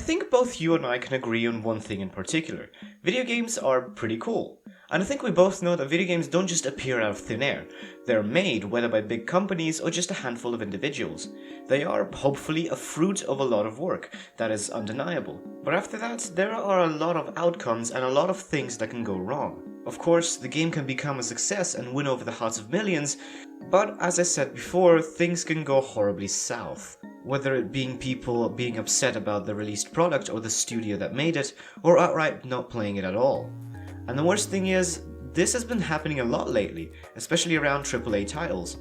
think both you and I can agree on one thing in particular. Video games are pretty cool. And I think we both know that video games don't just appear out of thin air. They're made, whether by big companies or just a handful of individuals. They are, hopefully, a fruit of a lot of work. That is undeniable. But after that, there are a lot of outcomes and a lot of things that can go wrong. Of course, the game can become a success and win over the hearts of millions, but as I said before, things can go horribly south. Whether it being people being upset about the released product or the studio that made it, or outright not playing it at all. And the worst thing is, this has been happening a lot lately, especially around AAA titles.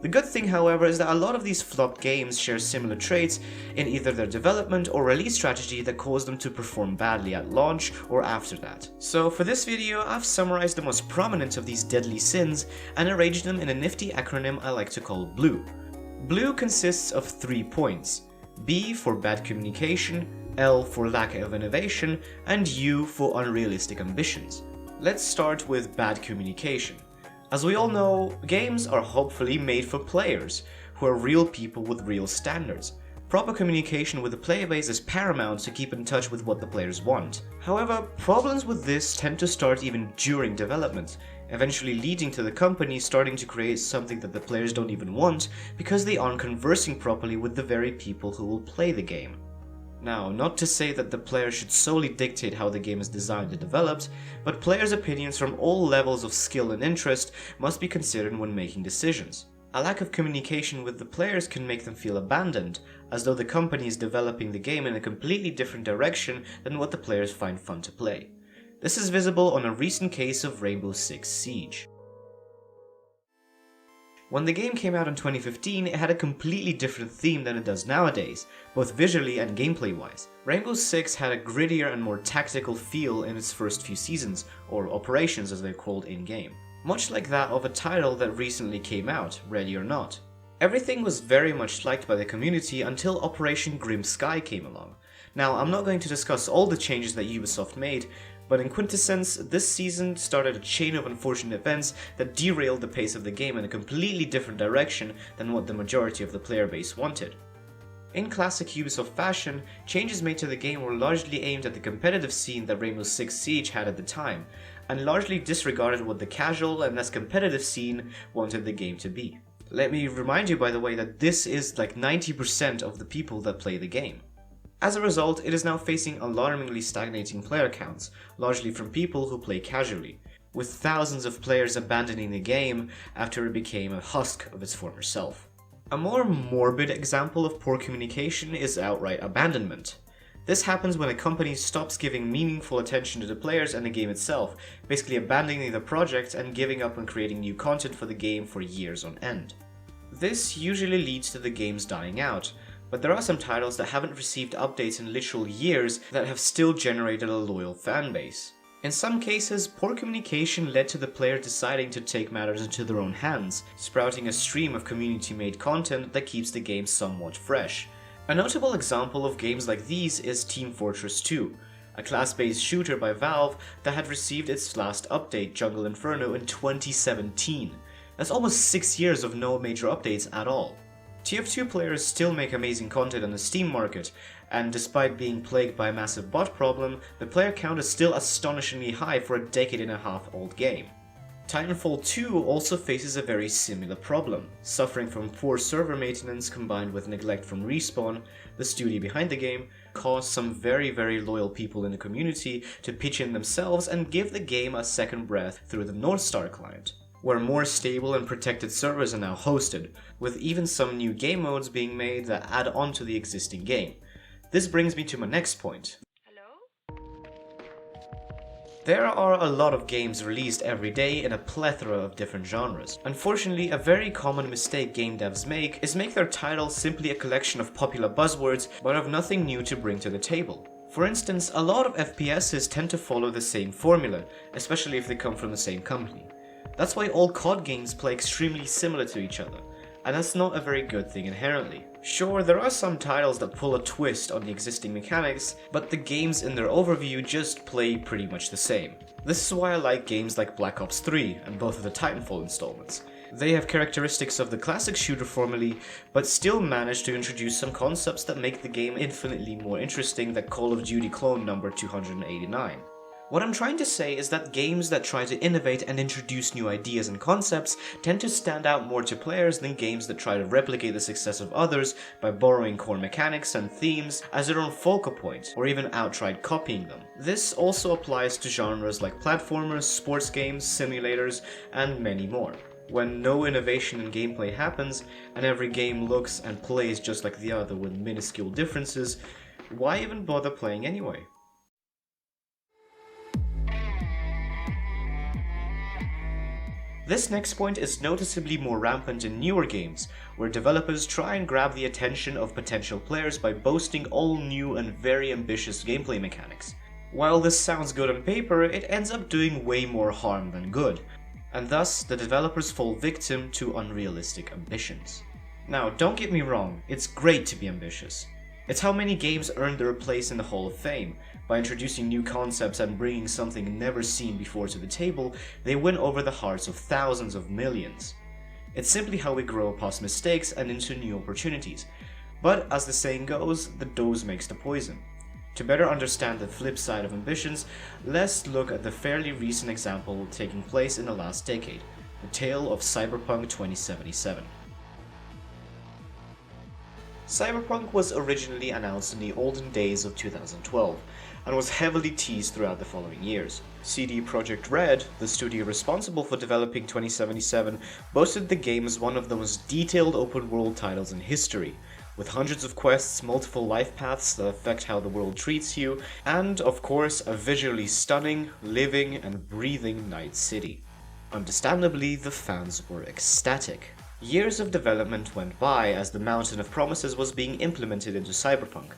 The good thing, however, is that a lot of these flopped games share similar traits in either their development or release strategy that cause them to perform badly at launch or after that. So for this video, I've summarized the most prominent of these deadly sins and arranged them in a nifty acronym I like to call BLUE. BLUE consists of 3 points: B for bad communication, L for lack of innovation, and U for unrealistic ambitions. Let's start with bad communication. As we all know, games are hopefully made for players, who are real people with real standards. Proper communication with the player base is paramount to keep in touch with what the players want. However, problems with this tend to start even during development, eventually leading to the company starting to create something that the players don't even want because they aren't conversing properly with the very people who will play the game. Now, not to say that the player should solely dictate how the game is designed and developed, but players' opinions from all levels of skill and interest must be considered when making decisions. A lack of communication with the players can make them feel abandoned, as though the company is developing the game in a completely different direction than what the players find fun to play. This is visible on a recent case of Rainbow Six Siege. When the game came out in 2015, it had a completely different theme than it does nowadays, both visually and gameplay-wise. Rainbow Six had a grittier and more tactical feel in its first few seasons, or operations as they're called in-game. Much like that of a title that recently came out, Ready or Not. Everything was very much liked by the community until Operation Grim Sky came along. Now, I'm not going to discuss all the changes that Ubisoft made, but in quintessence, this season started a chain of unfortunate events that derailed the pace of the game in a completely different direction than what the majority of the player base wanted. In classic Ubisoft fashion, changes made to the game were largely aimed at the competitive scene that Rainbow Six Siege had at the time, and largely disregarded what the casual and less competitive scene wanted the game to be. Let me remind you, by the way, that this is like 90% of the people that play the game. As a result, it is now facing alarmingly stagnating player counts, largely from people who play casually, with thousands of players abandoning the game after it became a husk of its former self. A more morbid example of poor communication is outright abandonment. This happens when a company stops giving meaningful attention to the players and the game itself, basically abandoning the project and giving up on creating new content for the game for years on end. This usually leads to the games dying out, but there are some titles that haven't received updates in literal years that have still generated a loyal fanbase. In some cases, poor communication led to the player deciding to take matters into their own hands, sprouting a stream of community-made content that keeps the game somewhat fresh. A notable example of games like these is Team Fortress 2, a class-based shooter by Valve that had received its last update, Jungle Inferno, in 2017. That's almost 6 years of no major updates at all. TF2 players still make amazing content on the Steam market, and despite being plagued by a massive bot problem, the player count is still astonishingly high for a decade-and-a-half old game. Titanfall 2 also faces a very similar problem. Suffering from poor server maintenance combined with neglect from Respawn, the studio behind the game, caused some very loyal people in the community to pitch in themselves and give the game a second breath through the Northstar client, where more stable and protected servers are now hosted, with even some new game modes being made that add on to the existing game. This brings me to my next point. There are a lot of games released every day in a plethora of different genres. Unfortunately, a very common mistake game devs make is make their titles simply a collection of popular buzzwords but have nothing new to bring to the table. For instance, a lot of FPSs tend to follow the same formula, especially if they come from the same company. That's why all COD games play extremely similar to each other, and that's not a very good thing inherently. Sure, there are some titles that pull a twist on the existing mechanics, but the games in their overview just play pretty much the same. This is why I like games like Black Ops 3 and both of the Titanfall installments. They have characteristics of the classic shooter formally, but still manage to introduce some concepts that make the game infinitely more interesting than Call of Duty clone number 289. What I'm trying to say is that games that try to innovate and introduce new ideas and concepts tend to stand out more to players than games that try to replicate the success of others by borrowing core mechanics and themes as their own focal point, or even outright copying them. This also applies to genres like platformers, sports games, simulators, and many more. When no innovation in gameplay happens, and every game looks and plays just like the other with minuscule differences, why even bother playing anyway? This next point is noticeably more rampant in newer games, where developers try and grab the attention of potential players by boasting all new and very ambitious gameplay mechanics. While this sounds good on paper, it ends up doing way more harm than good, and thus the developers fall victim to unrealistic ambitions. Now, don't get me wrong, it's great to be ambitious. It's how many games earned their place in the Hall of Fame. By introducing new concepts and bringing something never seen before to the table, they win over the hearts of thousands of millions. It's simply how we grow past mistakes and into new opportunities. But as the saying goes, the dose makes the poison. To better understand the flip side of ambitions, let's look at the fairly recent example taking place in the last decade, the tale of Cyberpunk 2077. Cyberpunk was originally announced in the olden days of 2012, and was heavily teased throughout the following years. CD Projekt Red, the studio responsible for developing 2077, boasted the game as one of the most detailed open-world titles in history, with hundreds of quests, multiple life paths that affect how the world treats you, and, of course, a visually stunning, living, and breathing Night City. Understandably, the fans were ecstatic. Years of development went by as the mountain of promises was being implemented into Cyberpunk,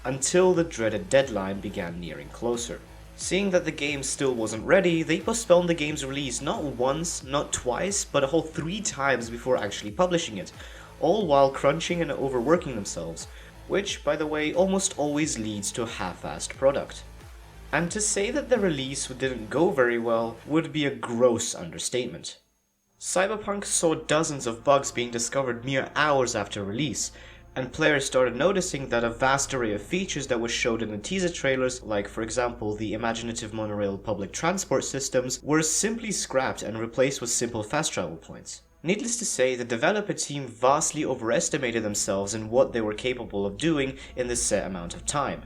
until the dreaded deadline began nearing closer. Seeing that the game still wasn't ready, they postponed the game's release not once, not twice, but a whole 3 times before actually publishing it, all while crunching and overworking themselves, which, by the way, almost always leads to a half-assed product. And to say that the release didn't go very well would be a gross understatement. Cyberpunk saw dozens of bugs being discovered mere hours after release, and players started noticing that a vast array of features that was showed in the teaser trailers, like for example the imaginative monorail public transport systems, were simply scrapped and replaced with simple fast travel points. Needless to say, the developer team vastly overestimated themselves in what they were capable of doing in this set amount of time,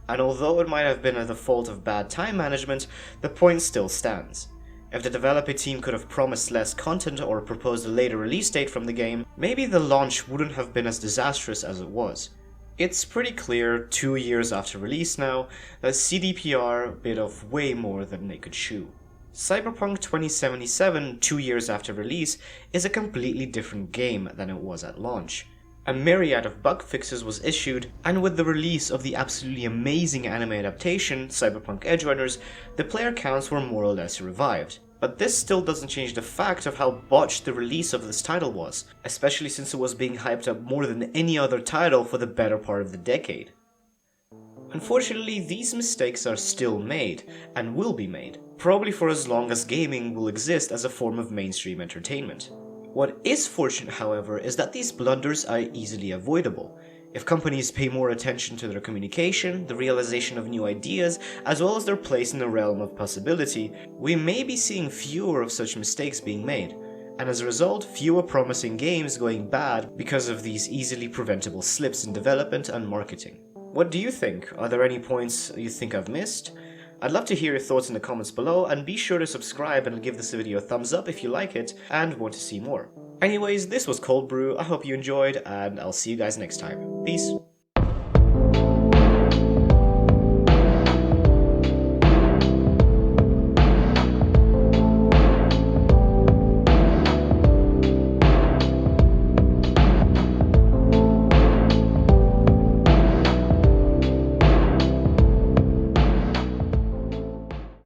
and although it might have been the fault of bad time management, the point still stands. If the developer team could have promised less content or proposed a later release date from the game, maybe the launch wouldn't have been as disastrous as it was. It's pretty clear, 2 years after release now, that CDPR bit off way more than they could chew. Cyberpunk 2077, 2 years after release, is a completely different game than it was at launch. A myriad of bug fixes was issued, and with the release of the absolutely amazing anime adaptation, Cyberpunk Edgerunners, the player counts were more or less revived. But this still doesn't change the fact of how botched the release of this title was, especially since it was being hyped up more than any other title for the better part of the decade. Unfortunately, these mistakes are still made, and will be made, probably for as long as gaming will exist as a form of mainstream entertainment. What is fortunate, however, is that these blunders are easily avoidable. If companies pay more attention to their communication, the realization of new ideas, as well as their place in the realm of possibility, we may be seeing fewer of such mistakes being made, and as a result, fewer promising games going bad because of these easily preventable slips in development and marketing. What do you think? Are there any points you think I've missed? I'd love to hear your thoughts in the comments below, and be sure to subscribe and give this video a thumbs up if you like it and want to see more. Anyways, this was Cold Brew, I hope you enjoyed, and I'll see you guys next time. Peace!